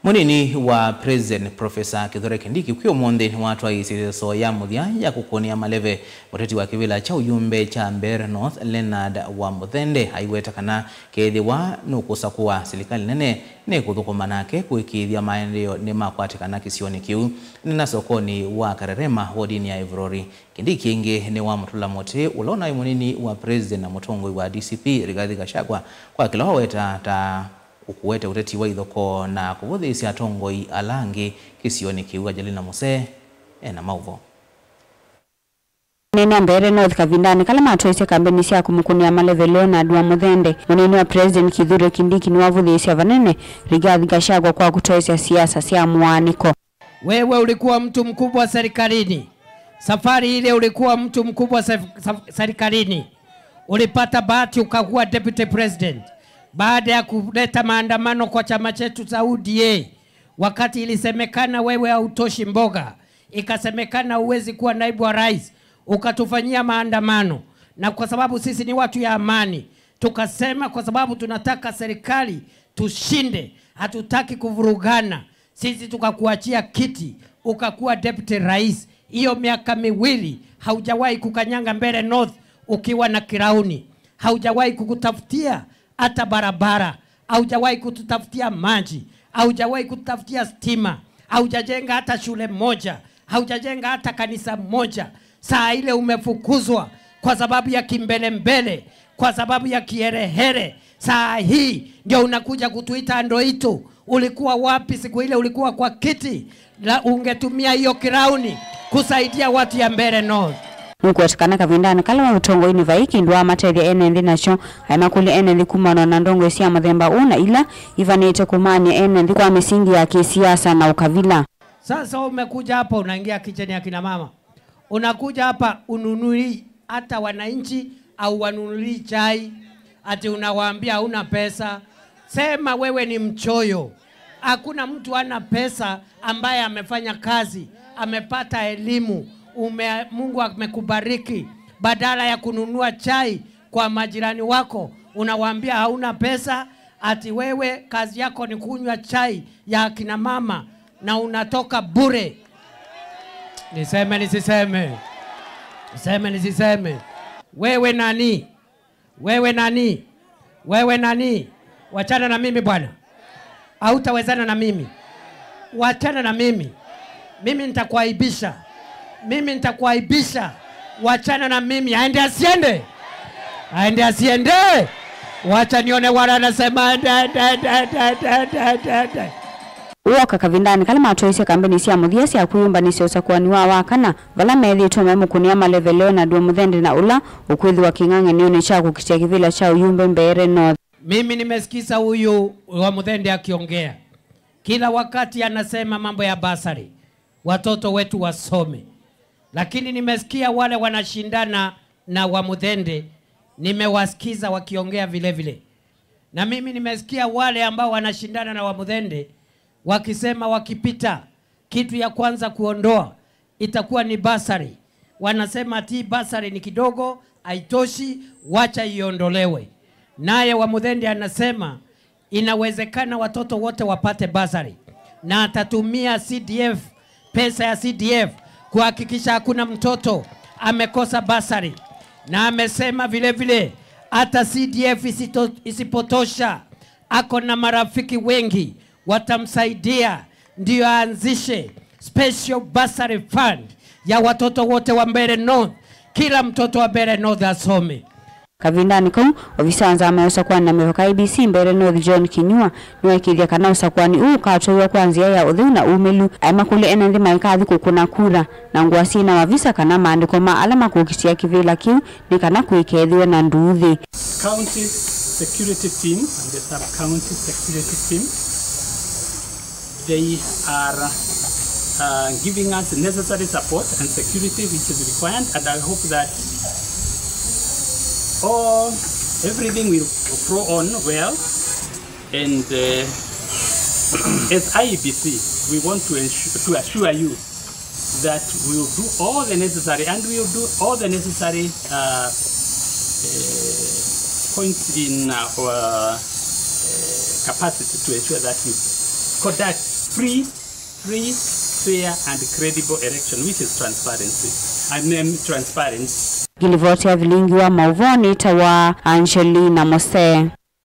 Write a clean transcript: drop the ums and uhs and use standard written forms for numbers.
Munini wa President Professor Kithure Kindiki kwio monde watu wa isiso ya muthia ya kukonia maleve muteti wa kivila cha uyumbe cha Mbeere North Leonard wa Muthende haiweta kana kethi wa nukusa kuwa serikali nene ne kuthukuma nake kuikithia maendeleo ni makwatikana kisioni kiu nina sokoni wa Karerema wodini ya Ivorori. Kindiki ingi ni wa mutula mote ulona munini wa President na mutongoi wa DCP Rigathi Gachagua kwa kila weta ta ukuwete uteti wa ithoko na kuvuthisia tongoi alangi kisioni kiu Ajelina Muse na mauvo. Nene Mbeere North kavindani kala matoise kampeni cia kumukunia maleve Leonard wa Muthende. Munini wa President Kithure Kindiki ni wavuthisia vanene Rigathi Gachagua kwa kutoisia siasa cia muaniko. Wewe ulikuwa mtu mkubwa serikalini. Safari ile ulikuwa mtu mkubwa serikalini. Ulipata bahati ukakuwa deputy president. Baada ya kuleta maandamano kwa chama chetu cha UDA, wakati ilisemekana wewe hautoshi mboga, ikasemekana uwezi kuwa naibu wa rais, ukatufanyia maandamano. Na kwa sababu sisi ni watu ya amani, tukasema kwa sababu tunataka serikali tushinde, hatutaki kuvurugana, sisi tukakuachia kiti, ukakuwa deputy rais. Hiyo miaka miwili haujawahi kukanyanga Mbeere North ukiwa na kirauni, haujawahi kukutafutia hata barabara, haujawahi kututafutia maji, haujawahi kututafutia stima, haujajenga hata shule moja, haujajenga hata kanisa moja. Saa ile umefukuzwa kwa sababu ya kimbelembele, kwa sababu ya kiherehere. Saa hii ndio unakuja kutuita Ndoito. Ulikuwa wapi siku ile? Ulikuwa kwa kiti la ungetumia hiyo kirauni kusaidia watu ya Mbeere North. Nukuatikana kavindani kala wa utongo ini vaiki ndwa matethia enendi nacho haimakuli enendi kumano na ndongo isia mathemba una ila ivanete kumania enendi kwa misingi ya kisiasa na ukavila. Sasa umekuja hapa unaingia kicheni ya kina mama. Unakuja hapa ununui hata wananchi au wanunui chai, ati unawaambia una pesa. Sema wewe ni mchoyo. Hakuna mtu ana pesa ambaye amefanya kazi, amepata elimu. Mungu amekubariki, badala ya kununua chai kwa majirani wako unawaambia hauna pesa, ati wewe kazi yako ni kunywa chai ya kina mama na unatoka bure. Niseme nisiseme? Niseme nisiseme? Wewe nani? Wewe nani? Wewe nani? Wachana na mimi bwana. Hautawezana na mimi. Wachana na mimi. Mimi nitakuaibisha. Mimi nitakuaibisha. Wachana na mimi. Aende asiende. Aende asiende. Wacha nione wala anasema da. Uoka kavindani kala matoise kampeni cia muthia cia kuyumba nisio sakwani wa wakana vala methi tume mukunia maleve Leonard wa Muthende na ula ukwithi wa king'ang'e nione cha kukitia kivila cha uyumbe Mbeere North. Mimi nimesikiza huyu wa Muthende akiongea. Kila wakati anasema mambo ya basari, watoto wetu wasome. Lakini nimesikia wale wanashindana na wa Muthende, nimewasikiza wakiongea vile vile. Na mimi nimesikia wale ambao wanashindana na wa Muthende wakisema wakipita kitu ya kwanza kuondoa itakuwa ni basari. Wanasema ati basari ni kidogo, haitoshi, wacha iondolewe. Naye wa Muthende anasema inawezekana watoto wote wapate basari, na atatumia CDF, pesa ya CDF kuhakikisha hakuna mtoto amekosa basari. Na amesema vile vile hata CDF isipotosha, ako na marafiki wengi watamsaidia ndio aanzishe special bursary fund ya watoto wote wa Mbeere North. Kila mtoto wa Mbeere North asome. Kavindani kou ofisanza ameusa kwa na mehoka IBC Mbeere North John Kinyua niwa ikithia kana usakwani ukatoiwa kwanzia ya uthiu na umelu aimakuli enendi maikathi kukuna kura na nguasi na wavisa kana maandiko ma alama kukitia kivila kiu ni kana kuikethiwe na nduthi. County security team and the sub-county security team, they are giving us necessary support and security which is required, and I hope that everything will flow on well. And as IEBC, we want to assure you that we will do all the necessary, and we will do all the necessary points in our capacity to ensure that we conduct free, fair, and credible election, which is transparency. Transparency. Gilivoti ya vilingi wa mauvoni tawa Angelina Mose.